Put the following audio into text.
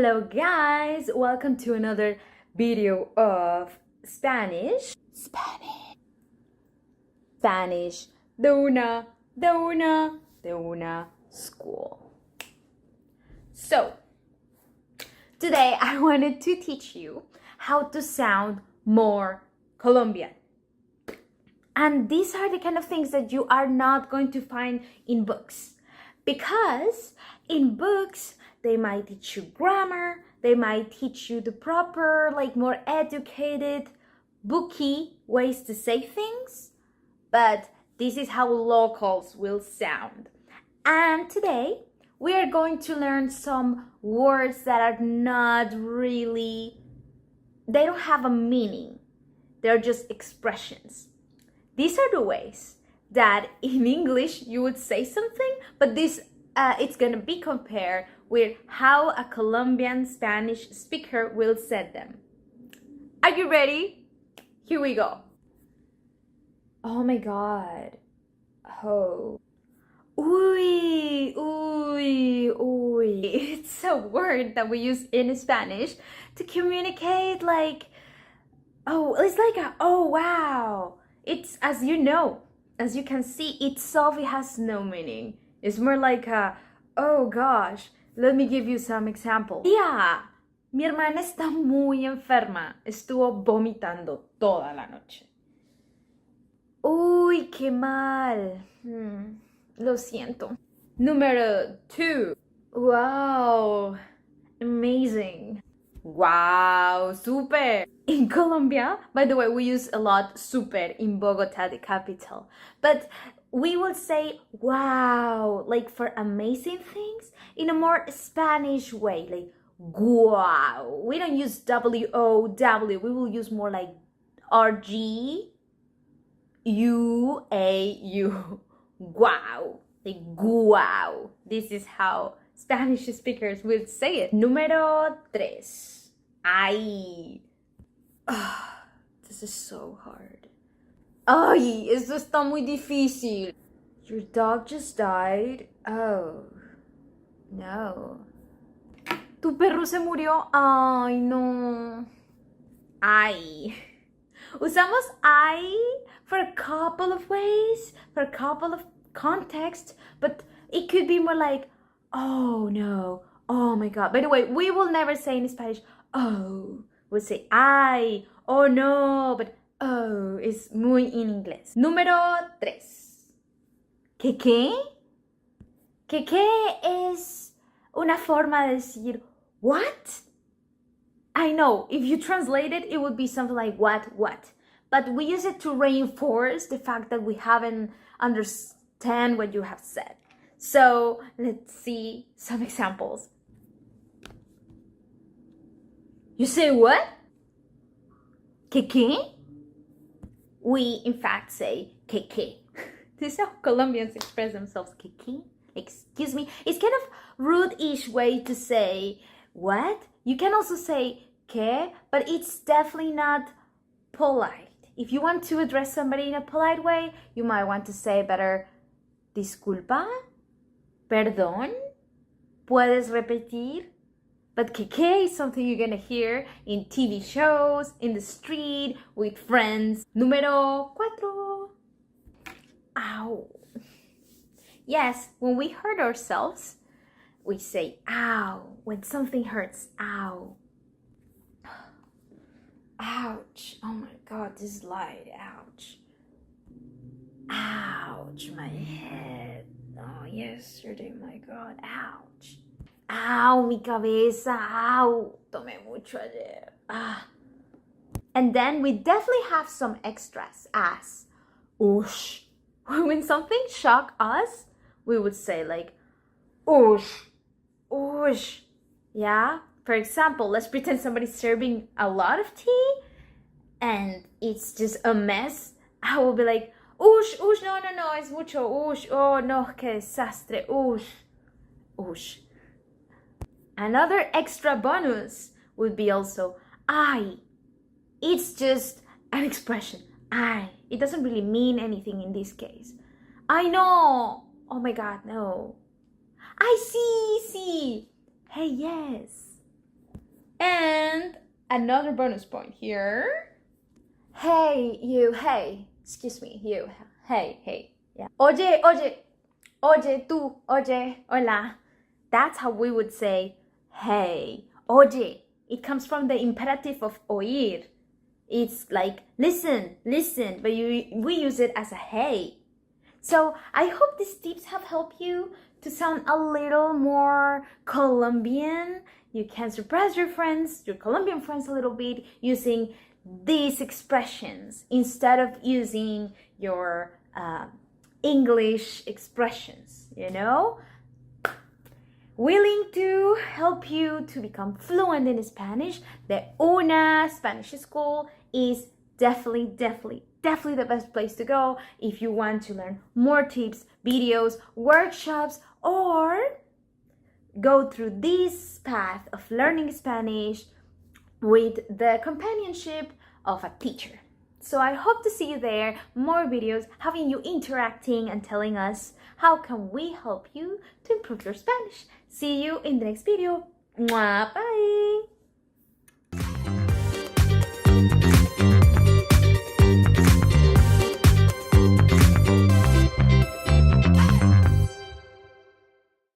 Hello guys, welcome to another video of Spanish. Spanish de una school. So, today I wanted to teach you how to sound more Colombian. And these are the kind of things that you are not going to find in books. Because in books, they might teach you grammar, they might teach you the proper, more educated, booky ways to say things. But this is how locals will sound. And today, we are going to learn some words that are not really, they don't have a meaning. They're just expressions. These are the ways that in English you would say something, but it's gonna be compared with how a Colombian Spanish speaker will say them. Are you ready? Here we go. Oh my God. Oh. Uy, uy, uy. It's a word that we use in Spanish to communicate oh wow. It's, as you know, as you can see, itself, it has no meaning. It's more like oh gosh, let me give you some examples. Yeah, mi hermana está muy enferma. Estuvo vomitando toda la noche. Uy, qué mal. Lo siento. Número 2. Wow, amazing. Wow, super. In Colombia, by the way, we use a lot super in Bogota, the capital. But we will say wow, for amazing things in a more Spanish way, like wow. We don't use W-O-W. We will use more like R-G-U-A-U. Wow. Like wow. This is how Spanish speakers will say it. Número 3. Ay. This is so hard. Ay, esto está muy difícil. Your dog just died? Oh, no. Tu perro se murió? Ay, no. Ay. Usamos ay for a couple of ways, for a couple of contexts, but it could be more like, oh no, oh my God. By the way, we will never say in Spanish, oh. We'll say ay, oh no, but oh is muy en inglés. Número 3. ¿Qué? ¿Qué es una forma de decir what? I know, if you translate it, it would be something like what? But we use it to reinforce the fact that we haven't understand what you have said. So let's see some examples. You say what? ¿Qué? We, in fact, say ¿qué? This is how Colombians express themselves. ¿Qué? Excuse me. It's kind of rude-ish way to say what. You can also say ¿qué? But it's definitely not polite. If you want to address somebody in a polite way, you might want to say better disculpa, perdón, puedes repetir. But ¿qué is something you're gonna hear in TV shows, in the street, with friends. Número 4. Ow. Yes, when we hurt ourselves, we say ow. When something hurts, ow. Ouch. Oh my God, this light. Ouch. Ouch, my head. Oh, yesterday, my God. Ouch. Ow, mi cabeza, ow, tomé mucho ayer. And then we definitely have some extras as oosh. When something shocked us, we would say oosh. Yeah? For example, let's pretend somebody's serving a lot of tea and it's just a mess. I will be like, oosh, no, es mucho, oosh, oh no, que desastre, oosh. Another extra bonus would be also ay. It's just an expression. Ay. It doesn't really mean anything in this case. I know. Oh my God, no. I see. Hey, yes. And another bonus point here. Hey, you, hey. Excuse me, you. Hey, hey. Yeah. Oye, oye. Oye, tú. Oye, hola. That's how we would say hey. Oye. It comes from the imperative of oír. It's like listen, listen, but we use it as a hey. So I hope these tips have helped you to sound a little more Colombian. You can surprise your friends, your Colombian friends, a little bit using these expressions instead of using your English expressions, you know? Willing to help you to become fluent in Spanish, the Una Spanish School is definitely the best place to go if you want to learn more tips, videos, workshops, or go through this path of learning Spanish with the companionship of a teacher. So I hope to see you there, more videos, having you interacting and telling us how can we help you to improve your Spanish. See you in the next video. Mwah, bye!